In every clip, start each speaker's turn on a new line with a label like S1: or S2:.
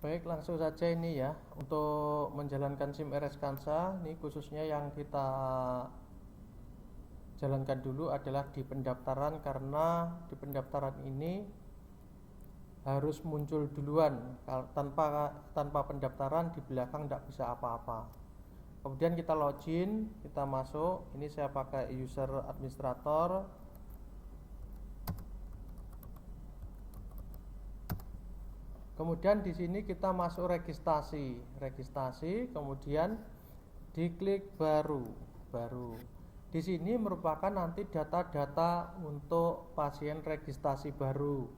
S1: Baik, langsung saja ini ya. Untuk menjalankan SIM RS Kansa, ini khususnya yang kita jalankan dulu adalah di pendaftaran, karena di pendaftaran ini harus muncul duluan. Tanpa pendaftaran di belakang tidak bisa apa-apa. Kemudian kita login, kita masuk. Ini saya pakai user administrator. Kemudian di sini kita masuk registrasi, kemudian diklik baru. Di sini merupakan nanti data-data untuk pasien registrasi baru.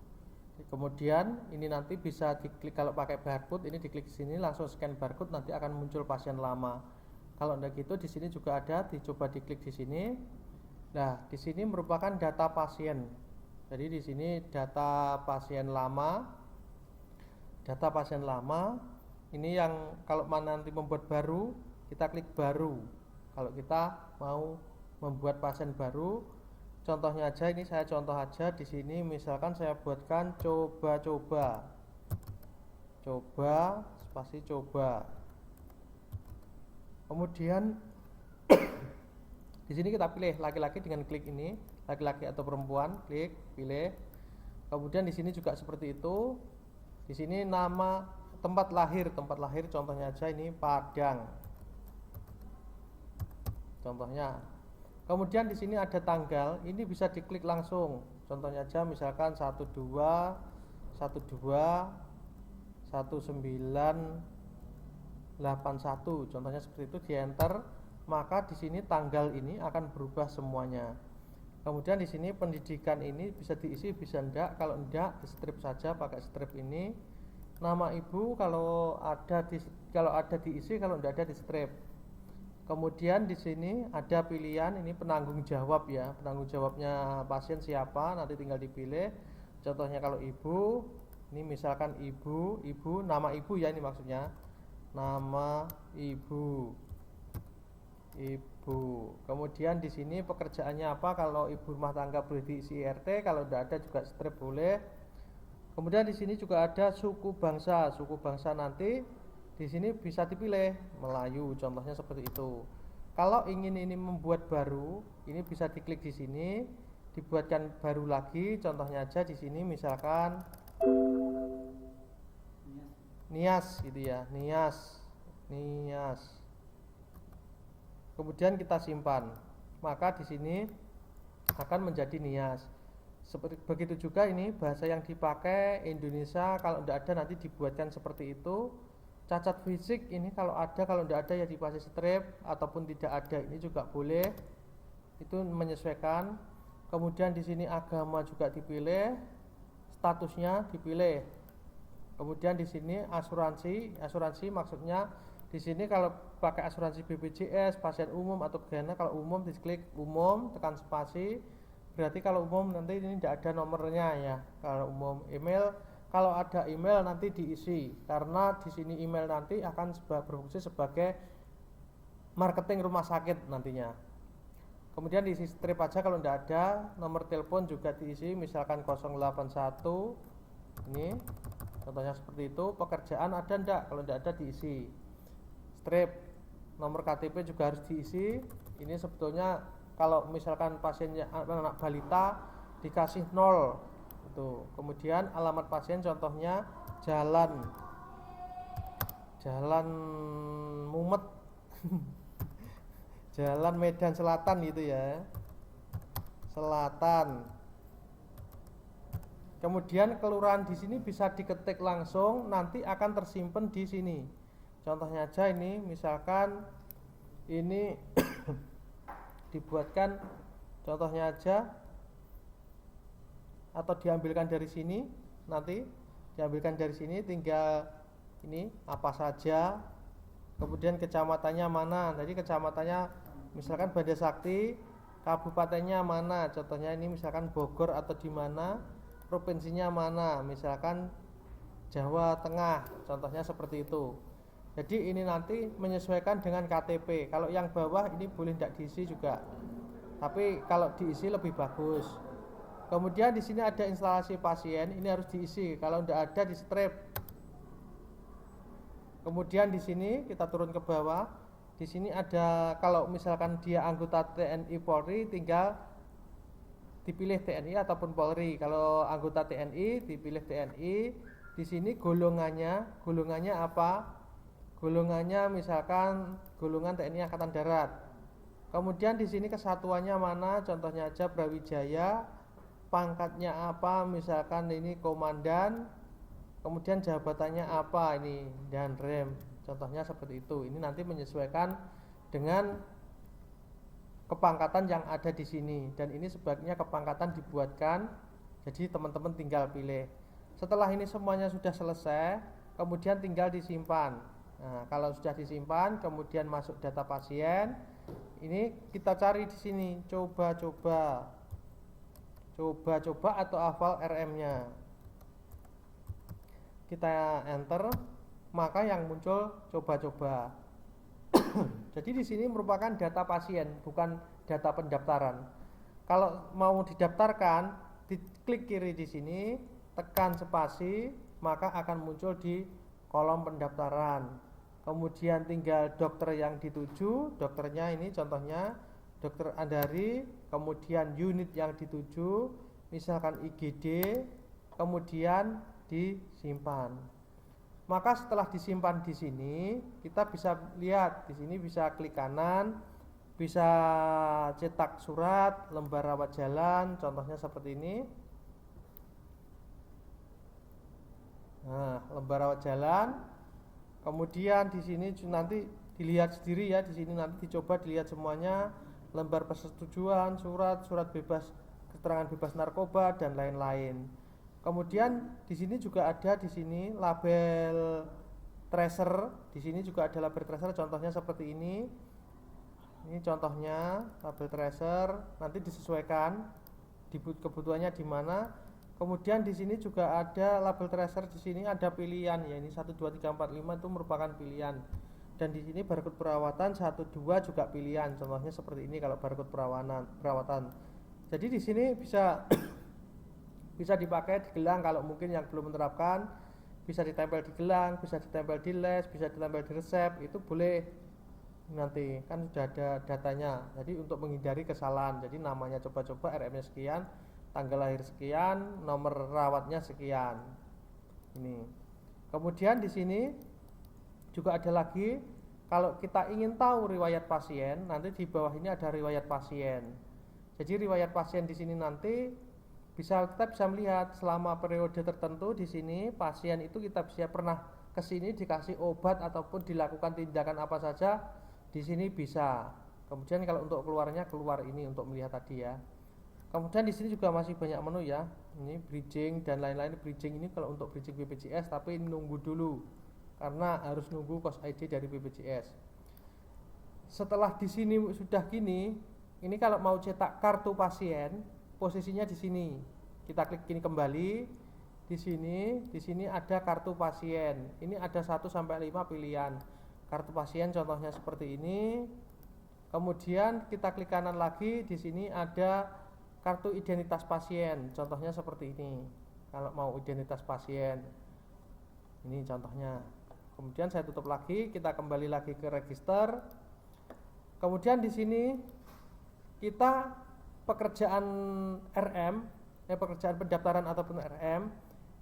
S1: Kemudian ini nanti bisa diklik, kalau pakai barcode ini diklik sini langsung scan barcode, nanti akan muncul pasien lama. Kalau enggak gitu di sini juga ada, dicoba diklik di sini. Nah, di sini merupakan data pasien. Jadi di sini data pasien lama. Data pasien lama ini yang kalau nanti membuat baru, kita klik baru. Kalau kita mau membuat pasien baru, contohnya aja ini saya contoh aja di sini, misalkan saya buatkan coba spasi coba. Kemudian di sini kita pilih laki-laki dengan klik ini, laki-laki atau perempuan, klik pilih. Kemudian di sini juga seperti itu. Di sini nama tempat lahir contohnya aja ini Padang. Contohnya. Kemudian di sini ada tanggal, ini bisa diklik langsung. Contohnya aja misalkan 12/19/81. Contohnya seperti itu, di enter, maka di sini tanggal ini akan berubah semuanya. Kemudian di sini pendidikan ini bisa diisi, bisa enggak. Kalau enggak, di strip saja pakai strip ini. Nama ibu kalau ada diisi, kalau enggak ada di strip. Kemudian di sini ada pilihan, ini penanggung jawab ya. Penanggung jawabnya pasien siapa, nanti tinggal dipilih. Contohnya kalau ibu, ini misalkan ibu, nama ibu ya, ini maksudnya. Nama ibu. Kemudian di sini pekerjaannya apa, kalau ibu rumah tangga boleh diisi RT, kalau tidak ada juga strip boleh. Kemudian di sini juga ada suku bangsa nanti di sini bisa dipilih Melayu, contohnya seperti itu. Kalau ingin ini membuat baru, ini bisa diklik di sini, dibuatkan baru lagi, contohnya aja di sini misalkan Nias gitu ya, Nias. Kemudian kita simpan, maka di sini akan menjadi Nias. Seperti begitu juga ini bahasa yang dipakai Indonesia, kalau tidak ada nanti dibuatkan seperti itu. Cacat fisik ini kalau ada, kalau tidak ada ya dipasang strip, ataupun tidak ada ini juga boleh. Itu menyesuaikan. Kemudian di sini agama juga dipilih, statusnya dipilih. Kemudian di sini asuransi maksudnya di sini kalau pakai asuransi BPJS, pasien umum atau gana, kalau umum diklik umum, tekan spasi. Berarti kalau umum nanti ini tidak ada nomornya ya. Kalau umum email, kalau ada email nanti diisi, karena di sini email nanti akan berfungsi sebagai marketing rumah sakit nantinya. Kemudian diisi strip aja kalau tidak ada. Nomor telepon juga diisi, misalkan 081. Ini contohnya seperti itu. Pekerjaan ada enggak, kalau tidak ada diisi strip. Nomor KTP juga harus diisi. Ini sebetulnya kalau misalkan pasiennya anak balita dikasih 0 itu. Kemudian alamat pasien contohnya Jalan Mumet Jalan Medan Selatan gitu ya, Selatan. Kemudian kelurahan di sini bisa diketik langsung, nanti akan tersimpan di sini. Contohnya aja ini misalkan ini dibuatkan, contohnya aja, atau diambilkan dari sini, nanti diambilkan dari sini, tinggal ini apa saja, kemudian kecamatannya mana. Jadi kecamatannya misalkan Banda Sakti, kabupatennya mana, contohnya ini misalkan Bogor atau di mana, provinsinya mana, misalkan Jawa Tengah, contohnya seperti itu. Jadi ini nanti menyesuaikan dengan KTP. Kalau yang bawah ini boleh tidak diisi juga, tapi kalau diisi lebih bagus. Kemudian di sini ada instalasi pasien, ini harus diisi. Kalau tidak ada di strip. Kemudian di sini kita turun ke bawah. Di sini ada, kalau misalkan dia anggota TNI Polri, tinggal dipilih TNI ataupun Polri. Kalau anggota TNI dipilih TNI. Di sini golongannya apa? Golongannya misalkan golongan TNI Angkatan Darat. Kemudian di sini kesatuannya mana? Contohnya aja Brawijaya. Pangkatnya apa? Misalkan ini komandan. Kemudian jabatannya apa? Ini Danrem. Contohnya seperti itu. Ini nanti menyesuaikan dengan kepangkatan yang ada di sini, dan ini sebaiknya kepangkatan dibuatkan. Jadi teman-teman tinggal pilih. Setelah ini semuanya sudah selesai, kemudian tinggal disimpan. Nah, kalau sudah disimpan, kemudian masuk data pasien. Ini kita cari di sini, coba-coba atau hafal RM-nya. Kita enter, maka yang muncul coba-coba. Jadi di sini merupakan data pasien, bukan data pendaftaran. Kalau mau didaftarkan, diklik kiri di sini, tekan spasi, maka akan muncul di kolom pendaftaran. Kemudian tinggal dokter yang dituju, dokternya ini contohnya Dokter Andari, kemudian unit yang dituju, misalkan IGD, kemudian disimpan. Maka setelah disimpan di sini, kita bisa lihat di sini, bisa klik kanan, bisa cetak surat, lembar rawat jalan, contohnya seperti ini. Nah, lembar rawat jalan. Kemudian di sini nanti dilihat sendiri ya, di sini nanti dicoba dilihat semuanya, lembar persetujuan, surat bebas, keterangan bebas narkoba dan lain-lain. Kemudian di sini juga ada di sini label tracer. Di sini juga ada label tracer, contohnya seperti ini. Ini contohnya label tracer, nanti disesuaikan kebutuhannya di mana. Kemudian di sini juga ada label tracer, di sini ada pilihan ya, ini 1 2 3 4 5 itu merupakan pilihan. Dan di sini barcode perawatan 1 2 juga pilihan. Contohnya seperti ini kalau barcode perawatan. Jadi di sini bisa dipakai di gelang, kalau mungkin yang belum menerapkan bisa ditempel di gelang, bisa ditempel di les, bisa ditempel di resep, itu boleh. Nanti kan sudah ada datanya, jadi untuk menghindari kesalahan. Jadi namanya coba-coba, RM-nya sekian, tanggal lahir sekian, nomor rawatnya sekian. Ini. Kemudian di sini juga ada lagi, kalau kita ingin tahu riwayat pasien, nanti di bawah ini ada riwayat pasien. Jadi riwayat pasien di sini nanti kita bisa melihat selama periode tertentu. Di sini pasien itu kita bisa pernah ke sini dikasih obat ataupun dilakukan tindakan apa saja, di sini bisa. Kemudian kalau untuk keluarnya keluar ini untuk melihat tadi ya. Kemudian di sini juga masih banyak menu ya. Ini bridging dan lain-lain. Bridging ini kalau untuk bridging BPJS, tapi nunggu dulu karena harus nunggu kos ID dari BPJS. Setelah di sini sudah gini, ini kalau mau cetak kartu pasien, posisinya di sini. Kita klik ini kembali. Di sini ada kartu pasien. Ini ada 1 sampai 5 pilihan. Kartu pasien contohnya seperti ini. Kemudian kita klik kanan lagi, di sini ada kartu identitas pasien. Contohnya seperti ini. Kalau mau identitas pasien. Ini contohnya. Kemudian saya tutup lagi, kita kembali lagi ke register. Kemudian di sini kita pekerjaan RM, pekerjaan pendaftaran ataupun RM.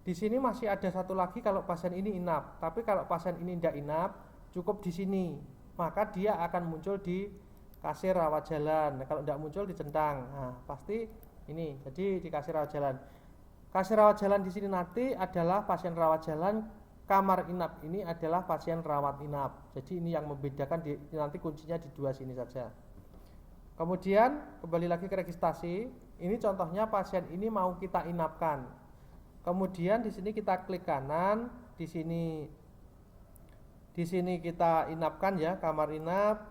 S1: Di sini masih ada satu lagi kalau pasien ini inap. Tapi kalau pasien ini tidak inap, cukup di sini. Maka dia akan muncul di kasir rawat jalan. Nah, kalau tidak muncul dicentang. Nah, pasti ini. Jadi di kasir rawat jalan. Kasir rawat jalan di sini nanti adalah pasien rawat jalan. Kamar inap ini adalah pasien rawat inap. Jadi ini yang membedakan, nanti kuncinya di 2 sini saja. Kemudian kembali lagi ke registrasi. Ini contohnya pasien ini mau kita inapkan. Kemudian di sini kita klik kanan, di sini kita inapkan ya, kamar inap.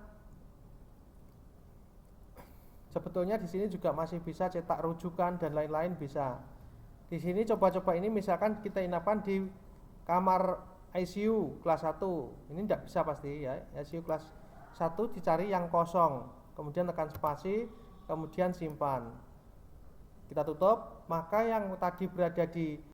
S1: Sebetulnya di sini juga masih bisa cetak rujukan dan lain-lain bisa. Di sini coba-coba ini misalkan kita inapkan di kamar ICU kelas 1. Ini tidak bisa pasti ya. ICU kelas 1 dicari yang kosong. Kemudian tekan spasi, kemudian simpan. Kita tutup, maka yang tadi berada di